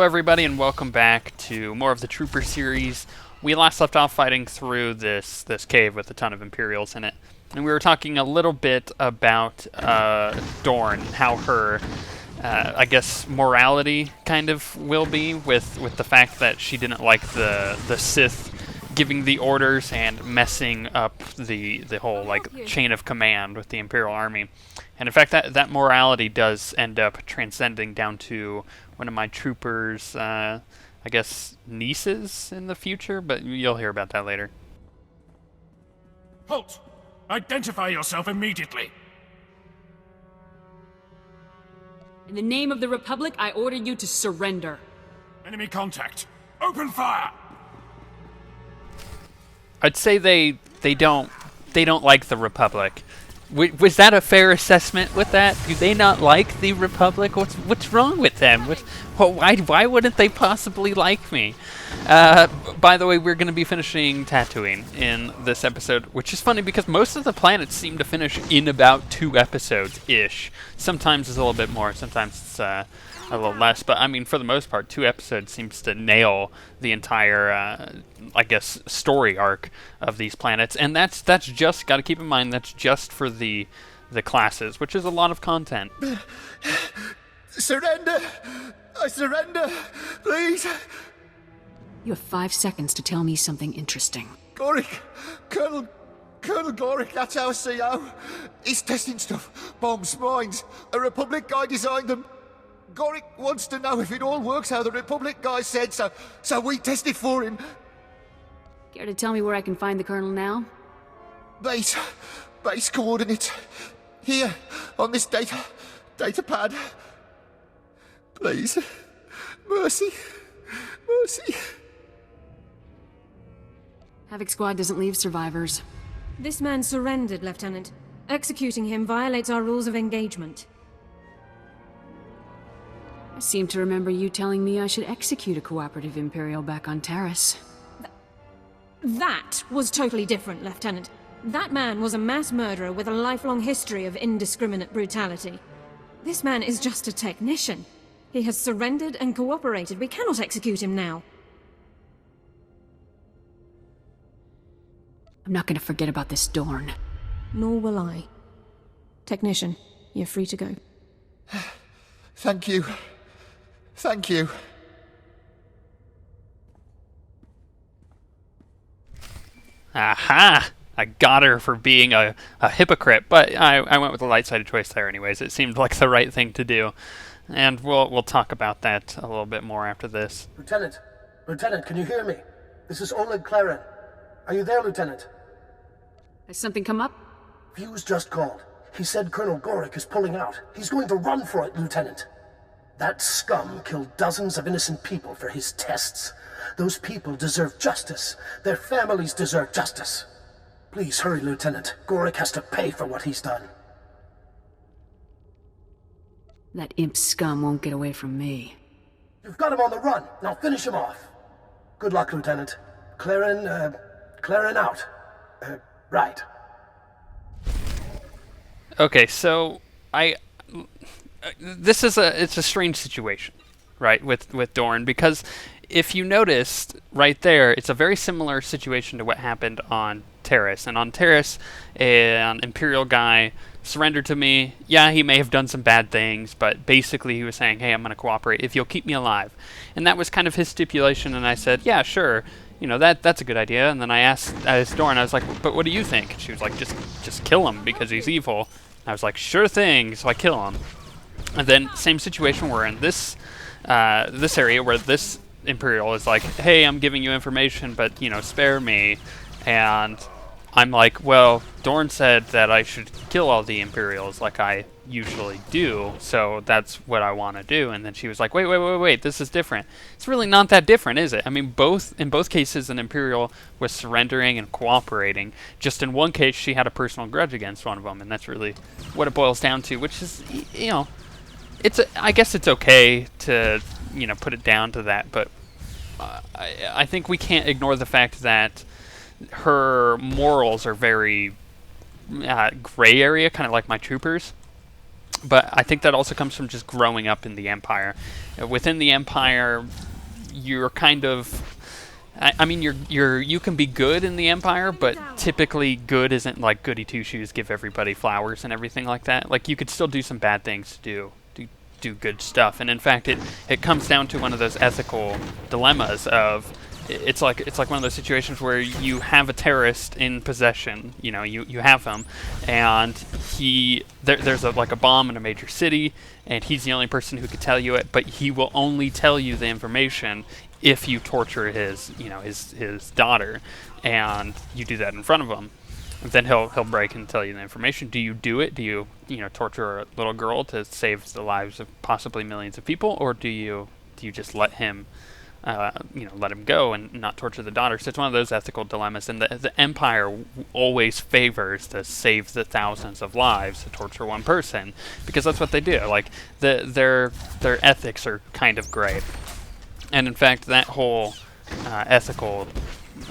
everybody, and welcome back to more of the Trooper series. We last left off fighting through this cave with a ton of Imperials in it, and we were talking a little bit about Dorn, how her, I guess, morality kind of will be with the fact that she didn't like the Sith giving the orders and messing up the whole chain of command with the Imperial Army. And in fact, that morality does end up transcending down to one of my troopers, I guess, nieces in the future, but you'll hear about that later. Halt! Identify yourself immediately! In the name of the Republic, I order you to surrender. Enemy contact! Open fire! I'd say they don't like the Republic. Was that a fair assessment with that? Do they not like the Republic? What's wrong with them? Why wouldn't they possibly like me? By the way, we're going to be finishing Tatooine in this episode, which is funny because most of the planets seem to finish in about 2 episodes-ish. Sometimes it's a little bit more, sometimes it's a little less, but I mean, for the most part, 2 episodes seems to nail the entire, I guess, story arc of these planets, and that's just, gotta keep in mind, that's just for the classes, which is a lot of content. Surrender! I surrender! Please! You have 5 seconds to tell me something interesting. Gorick! Colonel Gorick, that's our CO. He's testing stuff. Bombs, mines. A Republic guy designed them. Gorick wants to know if it all works how the Republic guy said, so we tested for him. Care to tell me where I can find the Colonel now? Base coordinates. Here, on this data pad. Please. Mercy. Havoc Squad doesn't leave survivors. This man surrendered, Lieutenant. Executing him violates our rules of engagement. I seem to remember you telling me I should execute a cooperative Imperial back on Taris. That was totally different, Lieutenant. That man was a mass murderer with a lifelong history of indiscriminate brutality. This man is just a technician. He has surrendered and cooperated. We cannot execute him now. I'm not going to forget about this Dorn. Nor will I. Technician, you're free to go. Thank you. Aha! I got her for being a hypocrite, but I went with the light-sided choice there anyways. It seemed like the right thing to do. And we'll talk about that a little bit more after this. Lieutenant, can you hear me? This is Oleg Claren. Are you there, Lieutenant? Has something come up? Hughes just called. He said Colonel Gorick is pulling out. He's going to run for it, Lieutenant. That scum killed dozens of innocent people for his tests. Those people deserve justice. Their families deserve justice. Please hurry, Lieutenant. Gorick has to pay for what he's done. That imp scum won't get away from me. You've got him on the run. Now finish him off. Good luck, Lieutenant. Claren out. Right. Okay, so it's a strange situation, right, with Dorn, because if you noticed right there, it's a very similar situation to what happened on Taris. And on Taris, an Imperial guy surrendered to me. Yeah, he may have done some bad things, but basically he was saying, hey, I'm going to cooperate if you'll keep me alive. And that was kind of his stipulation, and I said, yeah, sure, that's a good idea. And then I asked Dorn, I was like, but what do you think? And she was like, just kill him because he's evil. I was like, sure thing, so I kill him. And then same situation, we're in this area where this Imperial is like, hey, I'm giving you information, but spare me. And I'm like, well, Dorn said that I should kill all the Imperials like I usually do, so that's what I want to do. And then she was like, wait, this is different. It's really not that different, is it? I mean, in both cases, an Imperial was surrendering and cooperating. Just in one case, she had a personal grudge against one of them, and that's really what it boils down to, which is, I guess it's okay to, put it down to that, but I think we can't ignore the fact that her morals are very gray area, kind of like my troopers. But I think that also comes from just growing up in the Empire. Within the Empire, you're kind of... I mean, you can be good in the Empire, but typically good isn't like goody two-shoes, give everybody flowers and everything like that. Like, you could still do some bad things to do good stuff. And in fact, it comes down to one of those ethical dilemmas of... It's like one of those situations where you have a terrorist in possession. You know, you have him, and there's like a bomb in a major city, and he's the only person who could tell you it. But he will only tell you the information if you torture his daughter, and you do that in front of him. And then he'll break and tell you the information. Do you do it? Do you torture a little girl to save the lives of possibly millions of people, or do you just let him? Let him go and not torture the daughter. So it's one of those ethical dilemmas, and the Empire always favors to save the thousands of lives to torture one person, because that's what they do. Like, their ethics are kind of gray. And in fact, that whole ethical,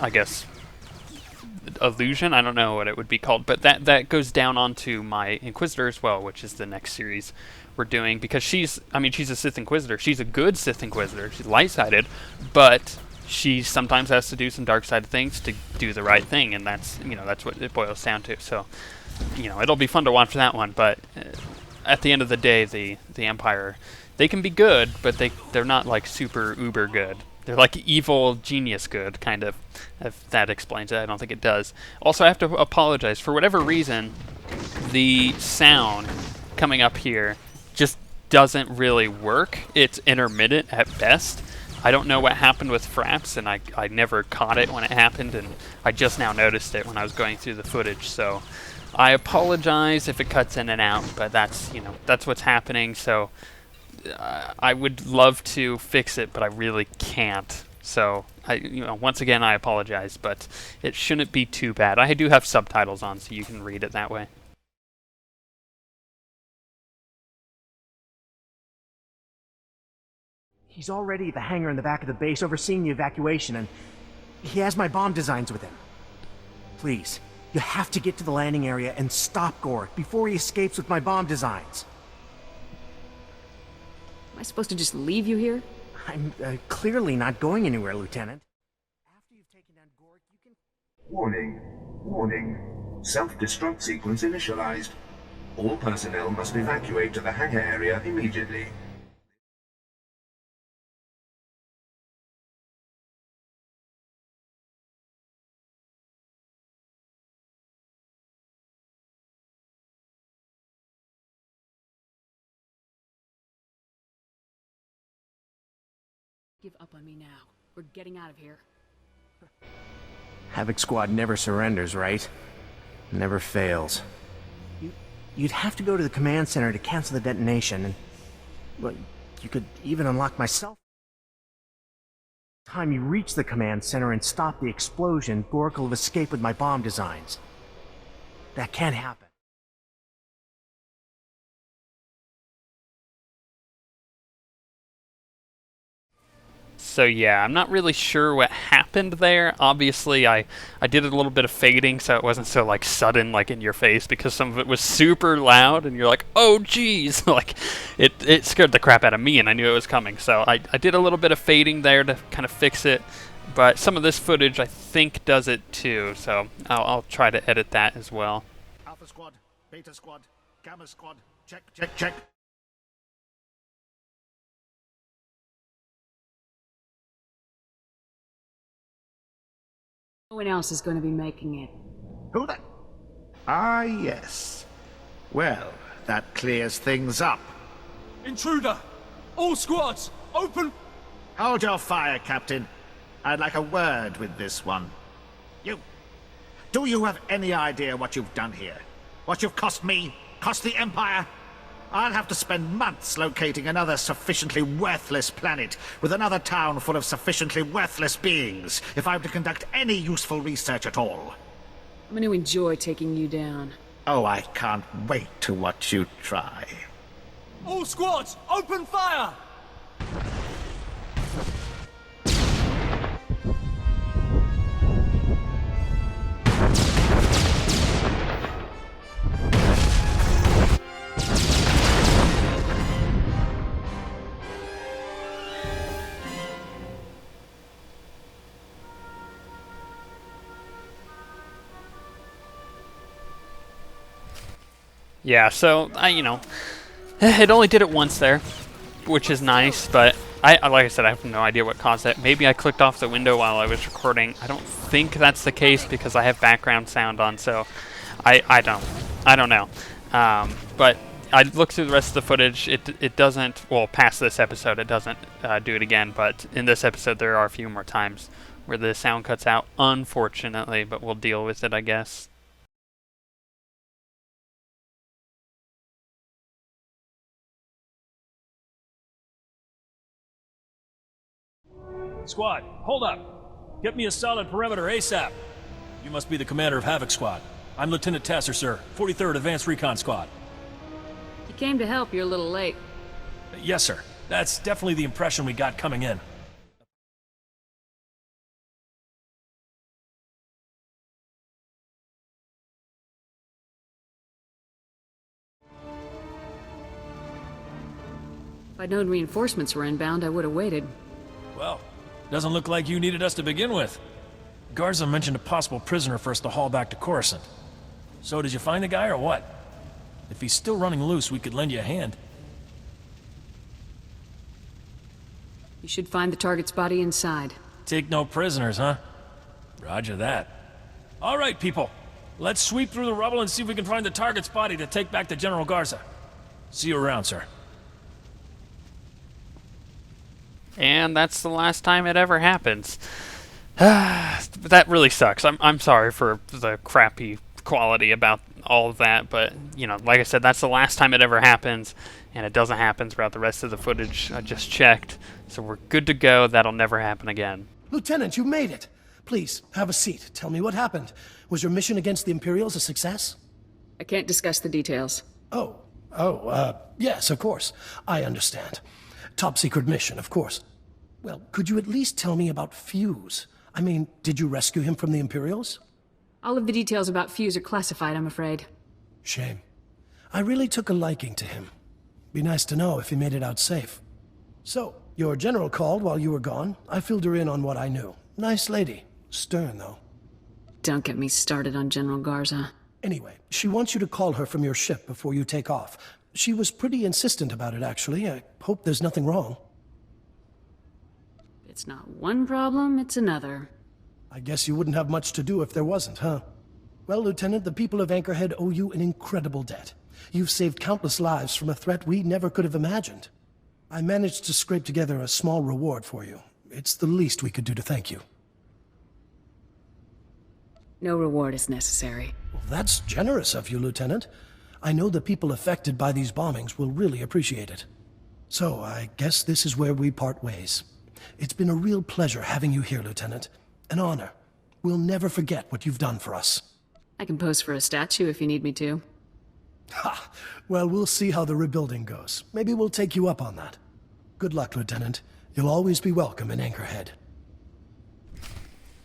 I guess, illusion, I don't know what it would be called, but that goes down onto my Inquisitor as well, which is the next series we're doing, because she's a Sith Inquisitor. She's a good Sith Inquisitor. She's light-sided, but she sometimes has to do some dark-sided things to do the right thing, and that's what it boils down to. So, it'll be fun to watch that one, but at the end of the day, the Empire, they can be good, but they're not like super uber good. They're like evil genius good, kind of. If that explains it, I don't think it does. Also, I have to apologize. For whatever reason, the sound coming up here just doesn't really work. It's intermittent at best. I don't know what happened with Fraps, and I never caught it when it happened, and I just now noticed it when I was going through the footage. So I apologize if it cuts in and out, but that's what's happening. So I would love to fix it, but I really can't. So once again, I apologize, but it shouldn't be too bad. I do have subtitles on, so you can read it that way. He's already at the hangar in the back of the base overseeing the evacuation, and he has my bomb designs with him. Please, you have to get to the landing area and stop Gorick before he escapes with my bomb designs. Am I supposed to just leave you here? I'm clearly not going anywhere, Lieutenant. After you've taken down Gorick, you can... Warning. Warning. Self-destruct sequence initialized. All personnel must evacuate to the hangar area immediately. Give up on me now. We're getting out of here. Havoc Squad never surrenders, right? Never fails. You'd have to go to the command center to cancel the detonation, and... well, you could even unlock my cell. By the time you reach the command center and stop the explosion, Gorick will have escaped with my bomb designs. That can't happen. So yeah, I'm not really sure what happened there. Obviously, I did a little bit of fading so it wasn't so like sudden, like in your face, because some of it was super loud and you're like, oh geez, like it scared the crap out of me and I knew it was coming. So I did a little bit of fading there to kind of fix it, but some of this footage I think does it too, so I'll try to edit that as well. Alpha Squad, Beta Squad, Gamma Squad, check, check, check. No one else is going to be making it. Who the... Ah, yes. Well, that clears things up. Intruder! All squads, open... Hold your fire, Captain. I'd like a word with this one. You... Do you have any idea what you've done here? What you've cost me? Cost the Empire? I'll have to spend months locating another sufficiently worthless planet with another town full of sufficiently worthless beings if I'm to conduct any useful research at all. I'm going to enjoy taking you down. Oh, I can't wait to watch you try. All squads, open fire! Yeah, so, it only did it once there, which is nice, but like I said, I have no idea what caused that. Maybe I clicked off the window while I was recording. I don't think that's the case because I have background sound on, so I don't know. But I looked through the rest of the footage. It doesn't, well, past this episode, it doesn't do it again, but in this episode there are a few more times where the sound cuts out, unfortunately, but we'll deal with it, I guess. Squad, hold up. Get me a solid perimeter ASAP. You must be the commander of Havoc Squad. I'm Lieutenant Tasser, sir. 43rd Advanced Recon Squad. You came to help, you're a little late. Yes, sir. That's definitely the impression we got coming in. If I'd known reinforcements were inbound, I would have waited. Well, doesn't look like you needed us to begin with. Garza mentioned a possible prisoner for us to haul back to Coruscant. So did you find the guy or what? If he's still running loose, we could lend you a hand. You should find the target's body inside. Take no prisoners, huh? Roger that. All right, people. Let's sweep through the rubble and see if we can find the target's body to take back to General Garza. See you around, sir. And that's the last time it ever happens. That really sucks. I'm sorry for the crappy quality about all of that, but, like I said, that's the last time it ever happens, and it doesn't happen throughout the rest of the footage. I just checked, so we're good to go. That'll never happen again. Lieutenant, you made it. Please, have a seat. Tell me what happened. Was your mission against the Imperials a success? I can't discuss the details. Yes, of course. I understand. Top secret mission, of course. Well, could you at least tell me about Fuse? I mean, did you rescue him from the Imperials? All of the details about Fuse are classified, I'm afraid. Shame. I really took a liking to him. Be nice to know if he made it out safe. So, your general called while you were gone. I filled her in on what I knew. Nice lady. Stern, though. Don't get me started on General Garza. Anyway, she wants you to call her from your ship before you take off. She was pretty insistent about it, actually. I hope there's nothing wrong. It's not one problem, it's another. I guess you wouldn't have much to do if there wasn't, huh? Well, Lieutenant, the people of Anchorhead owe you an incredible debt. You've saved countless lives from a threat we never could have imagined. I managed to scrape together a small reward for you. It's the least we could do to thank you. No reward is necessary. Well, that's generous of you, Lieutenant. I know the people affected by these bombings will really appreciate it. So, I guess this is where we part ways. It's been a real pleasure having you here, Lieutenant. An honor. We'll never forget what you've done for us. I can pose for a statue if you need me to. Ha! Well, we'll see how the rebuilding goes. Maybe we'll take you up on that. Good luck, Lieutenant. You'll always be welcome in Anchorhead.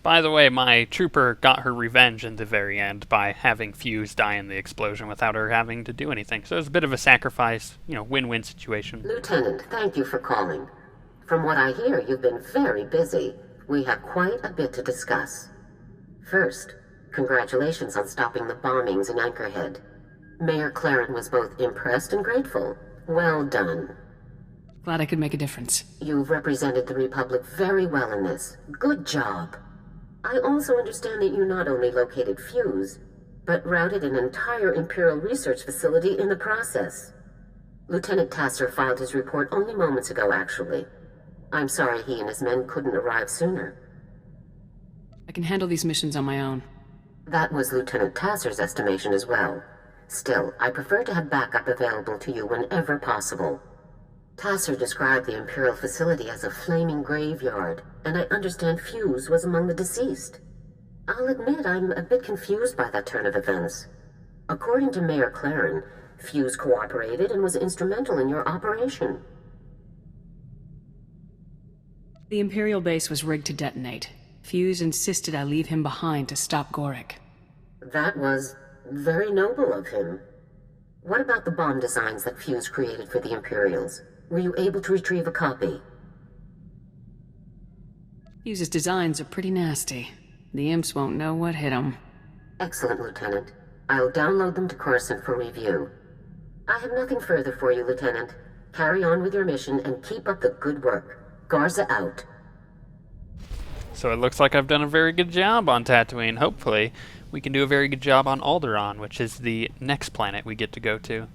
By the way, my trooper got her revenge in the very end by having Fuse die in the explosion without her having to do anything. So it was a bit of a sacrifice, win-win situation. Lieutenant, thank you for calling. From what I hear, you've been very busy. We have quite a bit to discuss. First, congratulations on stopping the bombings in Anchorhead. Mayor Claren was both impressed and grateful. Well done. Glad I could make a difference. You've represented the Republic very well in this. Good job. I also understand that you not only located Fuse, but routed an entire Imperial research facility in the process. Lieutenant Tasser filed his report only moments ago, actually. I'm sorry he and his men couldn't arrive sooner. I can handle these missions on my own. That was Lieutenant Tasser's estimation as well. Still, I prefer to have backup available to you whenever possible. Tasser described the Imperial facility as a flaming graveyard, and I understand Fuse was among the deceased. I'll admit I'm a bit confused by that turn of events. According to Mayor Claren, Fuse cooperated and was instrumental in your operation. The Imperial base was rigged to detonate. Fuse insisted I leave him behind to stop Gorick. That was very noble of him. What about the bomb designs that Fuse created for the Imperials? Were you able to retrieve a copy? Fuse's designs are pretty nasty. The imps won't know what hit them. Excellent, Lieutenant. I'll download them to Coruscant for review. I have nothing further for you, Lieutenant. Carry on with your mission and keep up the good work. Garza out. So it looks like I've done a very good job on Tatooine. Hopefully, we can do a very good job on Alderaan, which is the next planet we get to go to.